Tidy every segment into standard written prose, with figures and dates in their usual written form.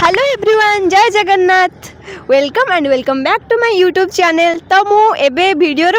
Hello everyone, जय Jagannath. Welcome and welcome back to my YouTube channel. तो मु एबे वीडियो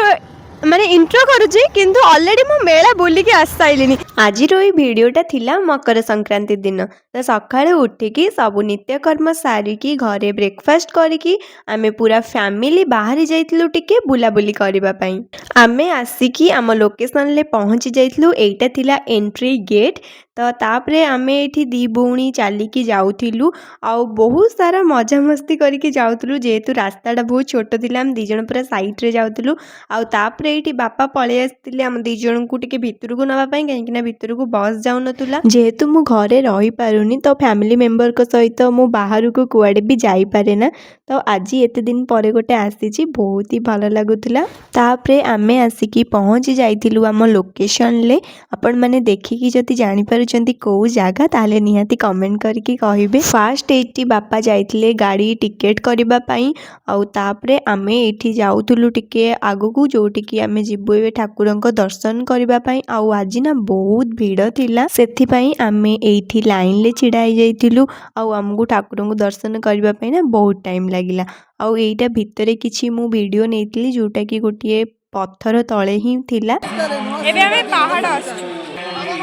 माने इंट्रो करुची किंतु ऑलरेडी मु मेला बुलिकी आस साइलिनी। आज भिडटा थिला मकर संक्रांति दिन। तो सकाळे उठिकी सबु नित्यकर्म सारिकी घरे ब्रेकफास्ट करिकी आमे पूरा फैमिली बाहरी जाइतलु टिके बुलाबुली करबा पई। आमे आसिकी आम लोकेशन ले पहुंची जाइतलु। एटा थिला एंट्री गेट। तो तापरे आमे एठी दी भौणी चालिकी जाउथिलु आउ बहुत सारा मजा मस्ती करके जाउथलु। जेहेतु रास्ताटा बहुत छोट थिला, हम दी जण पूरा साइड रे जाउथलु। आउ तापरे एठी बापा पळे आस्तिले हम दी जण को टिके भितरकू नबा पई, काहेकि ना भितरकू बस जाउ नतुला। जेहेतु मु घरे रही पारुनी तो फैमिली मेंबर को सहित मु बाहर को कुआडे भी जाई पारे ना। तो आज एते दिन परे गोटे आसीची, बहुत ही भलो लागुतला। तापरे आमे आसिकी पहुंची जाइथिलु हम लोकेशन ले। आपण माने देखिकी जति जानि पारुचंती को जागा ताले निहाती कमेंट करके कहिबे। फास्ट एठी बापा जाइथिले गाड़ी टिकेट करबा पई। आउ तापरे आमे एठी जाउथुलु टिके आगुकू, जोटी कि आमे जिबु एबे ठाकुरंको दर्शन करबा पई। आउ आज ना बहुत भीड़ थिला, सेथि पई आमे एठी लाइन ले छिड़ाई जाइथिलु। आउ हमकु ठाकुरंको दर्शन करबा पई ना बहुत टाइम लागिला। आउ एटा भितरे किछि मु वीडियो नेइथिली, जोटा कि गोटिए पत्थर तळे ही थिला। एबे हमें पहाड़ आसछु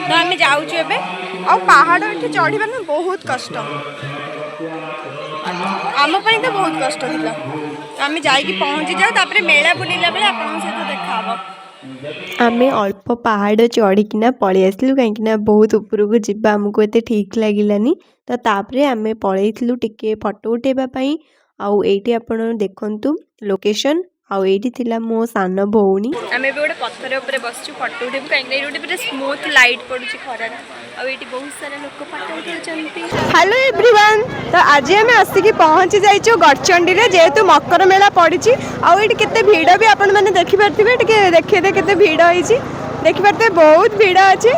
तो हमें जाउछु एबे। आ पहाड़ एठी चढ़िबा ना बहुत कष्ट, आम पई तो बहुत कष्ट थिला। आमे जाईकी पहुंची जाऊ, तापरे मेला बुलिला बेले आपन से देखा हबो। आमे अल्प पहाड़ चढ़िकिना पळै आसलु, काहेकिना बहुत उपरकू जिबा हमको एते ठीक लागिलानी। तो तापरे आमे पळैथिलु टिके फोटो उठेबा पई। आउ एठी आपण देखंतु लोकेशन। आउ एठी थिला मो सान भौणी। आमे बे गोटे पत्थर ऊपर बसछु फोटो उठेबु, काहेकि एठी गोटे पूरा स्मूथ लाइट पडुची खरार। आ एठी बहुत सारा लोक फोटो उठौचंती। हेलो एवरीवन, तो आज आम आसिकी पहुंची जाइछु गड़चंडी रे। जेहेतु मकर मेला पड़ी आउ एठी केते भीड़ भी आपण माने देखि परथिबे। टिके देखिए दे केते भीड़ होईची, देखि परथे बहुत भीड़ अछि।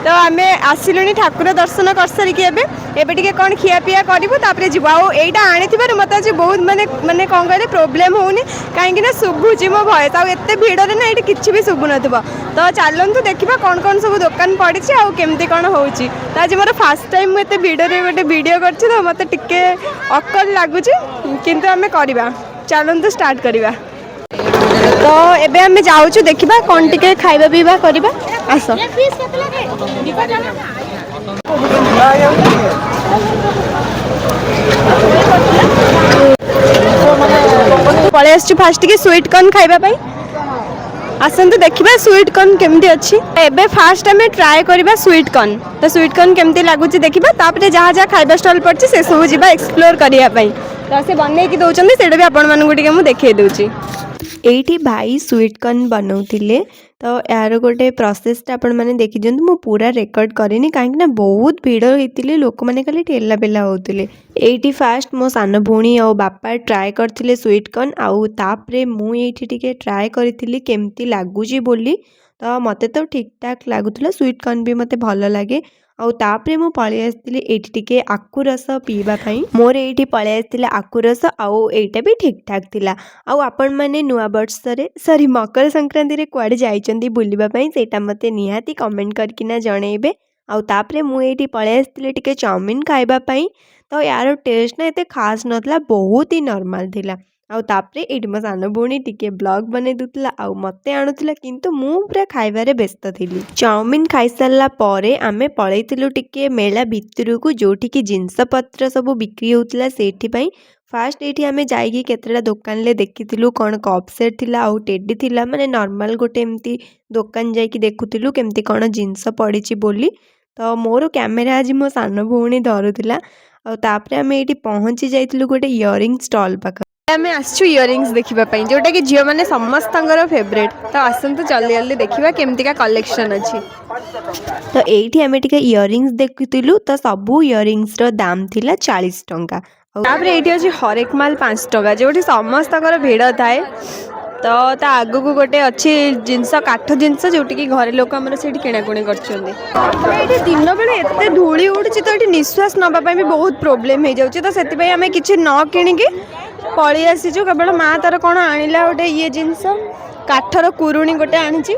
तो आमे आसिलुनी ठाकुर दर्शन कर सारिकी एबे टिके कोन खिया पिया करिवु, तापरे जिवु। आउ एटा आनिथिबार मते आज बहुत माने माने कोन कहले प्रॉब्लम होउनी, काहेकि ना सुबुची मो भॉइस। आउ एते भीड़ रे ना एठी किछि भी सुबु नथिबो। तो चलंतु देखिबा कोन कोन सब दुकान पड़िछि आउ केमती कोन होउची। तो आज मोर फर्स्ट टाइम मु एते भीड़ रे गोटे वीडियो करछि, तो मते टिके अकल लागुची, किंतु आमे करिबा। चलंतु स्टार्ट करिबा। तो एबे हमें जाउछु देखिबा कोन टिके खाइबा पीबा करिबा। आस पळे आसछु फास्ट टिके स्वीट कॉर्न खाइबा पई। आसंतु देखिबा स्वीट कॉर्न केमती अछि। एबे फास्ट हमें ट्राई करिबा स्वीट कॉर्न। तो स्वीट कॉर्न केमती लागुची देखिबा, तापरे जहा जहा खाइबा स्टॉल पड़छि से सब जिबा एक्सप्लोर करिया पई। तो से बनै कि दउचंदी सेडा भी आपण मानगु टिके मु देखै दउची। एठी भाई स्वीट कॉर्न बनाउथिले। तो यार गोटे प्रोसेसटा आपण माने देखि जंतु, मु पूरा रेकॉर्ड करिनी, काहेकि ना बहुत भीड़ होइतिले, लोक माने खाली ठेला पेला होउतिले। एठी फास्ट मो सान भौणी और बापा ट्राई करथिले स्वीट कॉर्न। आउ तापरे मु एठी टिके ट्राई करथिली केमती लागुची बोली। तो मते तो ठीक ठाक लागुथला, स्वीट कॉर्न भी मते भलो लागे। आउ तापरे मु पळे आस्तिली एठी टिके आकु रस पीबा पई। मोर एठी पळे आस्तिला आकु रस, आउ एटा भी ठीक ठाक थिला। आउ आपण माने नुआ वर्ष रे सॉरी मकर संक्रांति रे कुआडे जाइचंदी बुलिबा पई, सेटा मते निहाती कमेंट करके ना जणेबे। आउ तापरे मु एठी पळे आस्तिली टिके चाउमीन खाइबा पई। तो यार टेस्ट ना एते खास नथला, बहुत ही नॉर्मल थिला। आउ तापरे एठी मो सान भौणी टिके ब्लॉग बने दुतला, आउ मते आणुतला, किंतु मु पूरा खाइबारे व्यस्त थिली। चाउमीन खाइ सारला परे आमे पळैतिलु टिके मेला भितरकू, जोठी कि जिंस पत्र सब बिक्री होतला सेठी पई। फास्ट एठी आमे जाईकी केतेटा दुकान ले देखितिलु कोन कप सेट थिला आउ टेडी थिला, माने नॉर्मल गोटे एमती दुकान जाईकी देखुतिलु केमती कोन जिंस पड़िछि बोली। तो मोर कैमेरा आज मो सान भौणी धरुतिला। आउ तापरे आमे एठी पहुंची जाइतिलु गोटे इयरिंग स्टॉल पाख। आमे आछछु इयरिंग्स देखिबा पई, जोटा कि झियो माने समस्तंगर फेवरेट। तो आसंतु जल्दी जल्दी देखिबा केमती का कलेक्शन अछि। तो एठी आमे टिके इयरिंग्स देखितिलु। तो सबु इयरिंग्स रो दाम थिला 40 टंका। तापरे एठी अछि हरेक माल 5 टंका, जोठी समस्तंगर भीड़ थाए। तो ता आगु को गोटे अछि जिंस काठ जिंस, जोटी कि घरे लोक हमर सेठी किणाकुणी करछन्ते। एठी दिन बेले एते धूली उडुछि, तो एठी निश्वास नबा पई भी बहुत प्रॉब्लम हे जाउछि। तो सेति पई हमें किछि न किनिके पळी आसीछु। केवल मा तार कोन आनिला गोटे ये जिंस काठर कुरुणी गोटे आनिछि,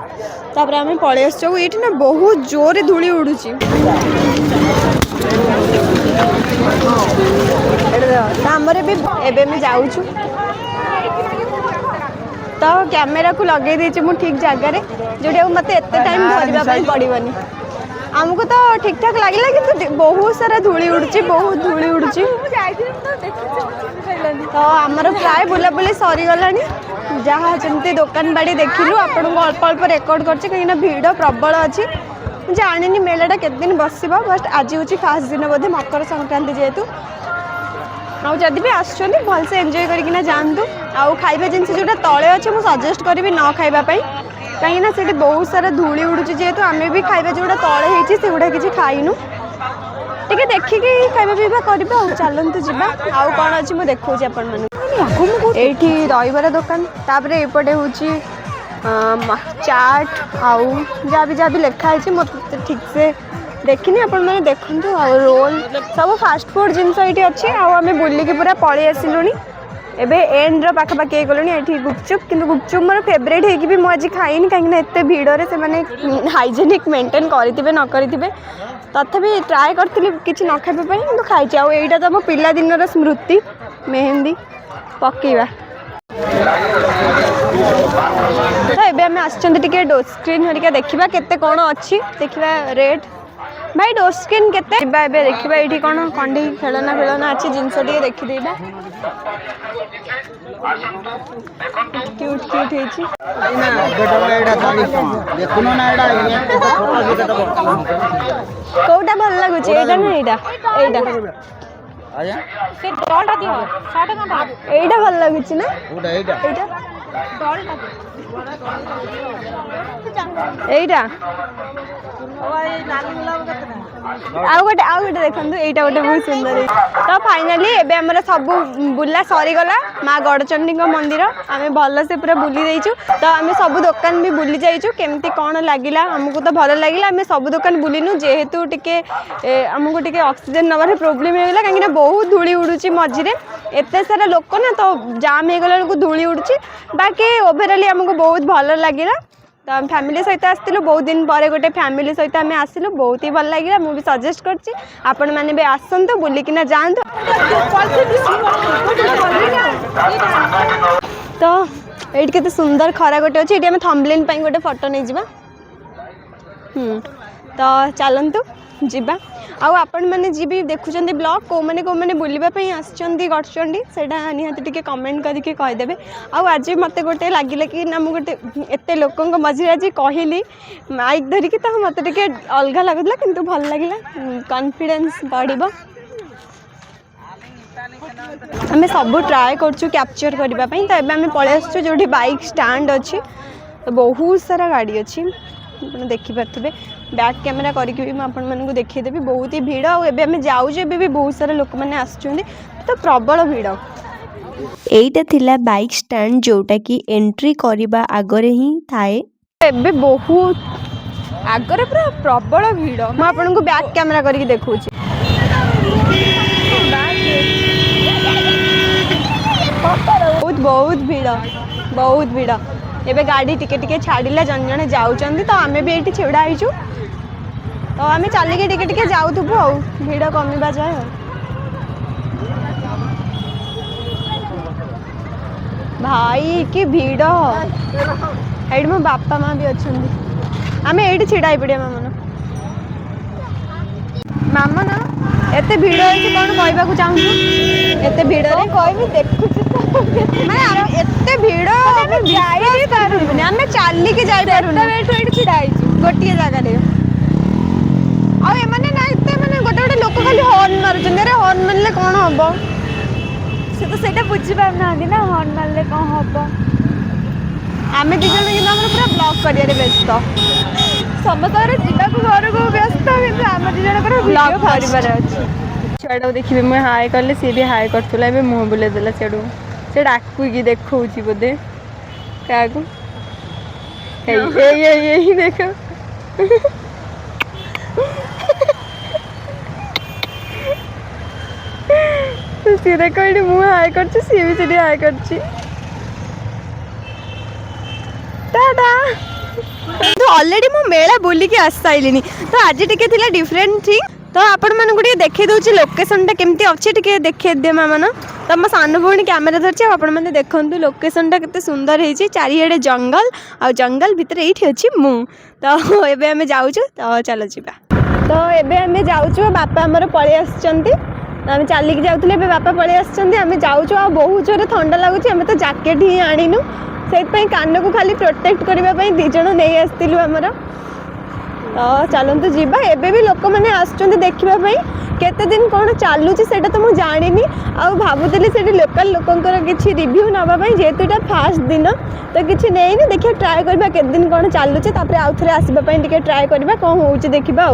तापरे हमें पळी आसछु। एठी ना बहुत जोरे धूली उडुछि। आमर भी एबे जाऊँ तो कैमेरा को लगे देछि मु ठीक जगह जो मत एत टाइम धरवाई पड़ोनी आमको तो ठीक ठाक लगे कि बहुत सारा धूली उड़ुची बहुत धूली उड़ुची तो आमर प्राय बुलाबुली सरीगला जहाँ जमी दुकान बाड़ी देखिलु आपण को अल्प अल्प रेकर्ड करछि कहीं भिड़ प्रबल अच्छी जानी मेलाटा केते दिन बस बट आज हूँ फास्ट दिन बोधे मकर संक्रांति जेहेतु आदि भी आसुँच भलसे एंजॉय करके जातु आउ खाइबा जिनस जोटा तले अच्छे मुझे सजेस्ट करी न खाइबापी कहीं से बहुत सारा धूली उड़ुची जेहेतु आम भी खाइबा जोटा तले होती से गुड़ा किसी खाइनु टे देखिकी खाइबा पीवा करवा चलतु जावा आउ कौन अच्छी मुझे देखा आपण ये दहीबरा दुकान तापर एपटे हूँ चाट आउ जहाँ भी लिखाई मत ठीक से देखनी आपण मैंने देखु आ रोल सब फास्ट फूड जिनस ये अच्छी आम बुलिकी पूरा पलि आसिलुनी एबे एंड पाखापाखि गलुनी ये गुपचुप किंतु गुपचुप मोर फेवरेट होगी भी मुझे खाइनी कहीं एत भिड़े से हाइजेनिक मेंटेन करेंगे न करेंगे तथापि ट्राए करी कि न खाइबापी कि खाई आईटा तो मो पिला दिन स्मृति मेहंदी पकेवा तो ये आम आसके डोर स्क्रीन हरिका देखा केते कौन अच्छी देखा रेट भाई डोर स्क्रीन केते देखा ये कौन कंडी खेलना फेलना अच्छी जिनस देखीदेबा क्यूट क्यूट होची कोटा भल लगुच एटा ना एटा एटा भल लगुच ना एटा आउ गोटे देखो यहाँ गोटे बहुत सुंदर तो फाइनाली एबे हमर सब बुला सरीगला माँ गड़चंडी मंदिर आम भल से पूरा बुली देचु तो आम सब दुकान भी बुली जाइचु केमती कौन लगिला हमको तो भल लगे आम सब दुकान बुलिनु जेहेतु टिके आमको टिके ऑक्सीजन नबार प्रोब्लेम होगा कहीं बहुत धूली उड़ुची मझिरे एत सारा लोक ना तो जाम हो गला धूली उड़ुची बाकी ओवरऑली आमको बहुत भल लगिला तो आम फैमिली सहित आसलु बहुत दिन पर गोटे फैमिली सहित आम आसलु बहुत ही भल लगे मुझे सजेस्ट करछि आपण मैंने भी आसतु बुलिकिना जातु तो ये केते सुंदर खरा गोटे अच्छे ये थंबनेल पे गोटे फोटो नहीं जावा तो चलतु जीवा आउ आपण मैंने जी भी देखुं ब्लॉग कौ मैंने बुलापी आसुँच गड़चंडी से निहाती टे कमेंट करके कहीदेवे आज मत गोटे लगे कि ना मुझे एत लोक मझे आज कहली माइक धरिकी तो मत टे अलग लगुला किंतु भल लगे कॉन्फिडेंस बढ़ आम सब ट्राए करचु कैप्चर करने तो ये आम पलि आसु जो बाइक स्टैंड अच्छी तो बहुत सारा गाड़ी अच्छी देखिपे बैक कैमेरा करके भी मुझे देखीदेवी बहुत ही भिड़ आम जाऊँ भी बहुत सारा लोक मैंने आसुँच तो प्रबल भिड़ एटा थिला बाइक स्टैंड जोटा कि एंट्री करबा आगरे ही थाए एबे बहुत आगरे पूरा प्रबल भिड़ मैं आपको बैक कैमेरा करके देखूँ बहुत बहुत भिड़ एबे गाड़ी टिके टिके छाड़िला जन जन जाऊँ तो आम भी ये छेड़ा होइचु तो आम चलिके टिके टिके जाऊथुबु आ भिड़ कमिबा जाए भाई कि भिड़ ये मो बापा माँ भी अच्छा आम ये छिड़ा पड़े मामन मामन एत भिड़ होती कौन कहवाक चाहूँ एत भिड़ कह देखुच एत भिड़ आम चलिके जाइए छिड़ा गोटे जगह आने ना एत मैंने गोटे गोटे लोक खाली हर्न मारुचंदी अरे हर्न मारे कौन हम से तो सेटा बुझीपार ना ना हर्न मारे कौन हम आम दिज कि पूरा ब्लॉक कर व्यस्त समस्त घर को व्यस्त कि आम दिजर ब्लॉक कर छुआ देखिए मुझे हाय कले सी भी हाय करूला मुँह बुले देला सीडू से डाकुकी देखा बोधे क्या देख सी देख ये मुँह हाय कर सी भी सीढ़ी हाय कर ऑलरेडी मो मेला बुलिकी आस साइलिनी तो आज टिके थिला डिफरेंट थिंग तो आपण मानक देखी दूसरी लोकेशनटा केमती अच्छे टे देखी दे मामन तो मो सान भौणी कैमेरा धरची आपण मैंने देखु लोकेशनटा केते सुंदर है चारिड़े जंगल आ जंगल भितर ये अच्छी मु तो एबे आमे जाऊँ तो चलो जीवा तो एबे आमे जाऊँ बापा आमर पलि आसुचंती आम चलिक जाऊे बापा पलि आम जाऊँ आ बहुत जोर ठंडा लगुच आम तो जैकेट ही आणीनु से कान को खाली प्रोटेक्ट करने दी जन नहीं आसलु आमर तो चलतु जीवा एबे भी लोक मैंने आसुचंती देखापी केते दिन कौन चलुची सेटा तो मुझे जानी आ भावुली से लोकल लोकंर किसी रिव्यू नापी जेहेतु यहाँ फास्ट दिन तो किसी नहीं देखिए ट्राए करवा केते दिन कौन चलुची आउ थे आसवाई ट्राए करवा कौन हो देखा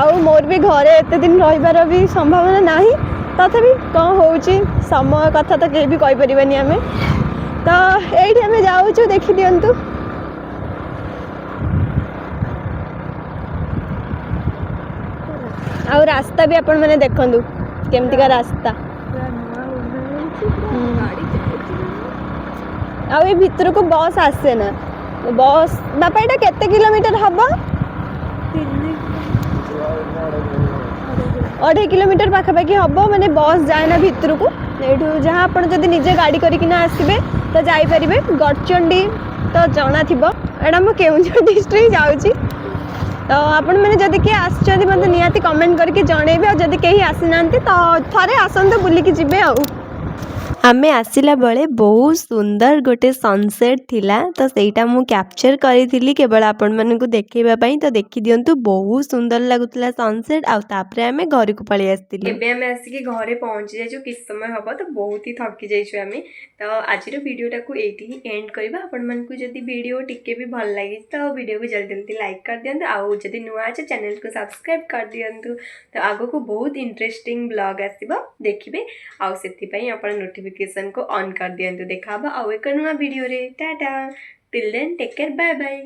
आउ मोर भी घरे एत दिन रही भी संभावना ना तथापि कौन हो समय कथा तो कहीं भी कहीपरि आम तो ये आम जाऊँ देखी दिंतु आउ रास्ता भी आपण मैंने देखु केमती का रास्ता आउ ये भितर को बस आसे ना बस बापा यहाँ केते किलोमीटर हम 2.5 किलोमीटर पाखापाखि हम मैंने बस जाए ना भितर को ये जहाँ आप निजे गाड़ी करके आसबे तो जापर गड़चंडी तो जना थी एटा मो केउंझर डिस्ट्रिक्ट जाऊँगी तो आपण मैंने जदि किए आसुँच मतलब निहाती कमेंट करके जनइबे और जदि कहीं आसी ना तो थरे आसतु बुलिकी जिबे आ आमे आसिला बेले बहुत सुंदर गोटे सनसेट थिला तो सेटा मु कैप्चर करी केवल आपण मानकु देखैबा पई तो देखि दियंतु बहुत सुंदर लागुतला सनसेट आ तापरे आमे घर को पळि आस्तिलु एबे आमे आसिक घरे पहुंची जाइछु किस समय हबो तो बहुत ही थकी जाइछु आमे तो आजिर वीडियोटा को एठी ही एंड करबा आपण मानकु जदि वीडियो टिके भी भल लागि तो वीडियो को जल्दी जल्दी लाइक कर दियंतु आ जदि नुआ छ चैनल को सब्सक्राइब कर दियंतु तो आगो को बहुत इंटरेस्टिंग ब्लॉग आसीबो देखिबे आ सेति पई आपण नोटिफिकेशन को ऑन कर दियंतु देखा आ एक नुआ वीडियो रे tata till then take care bye bye.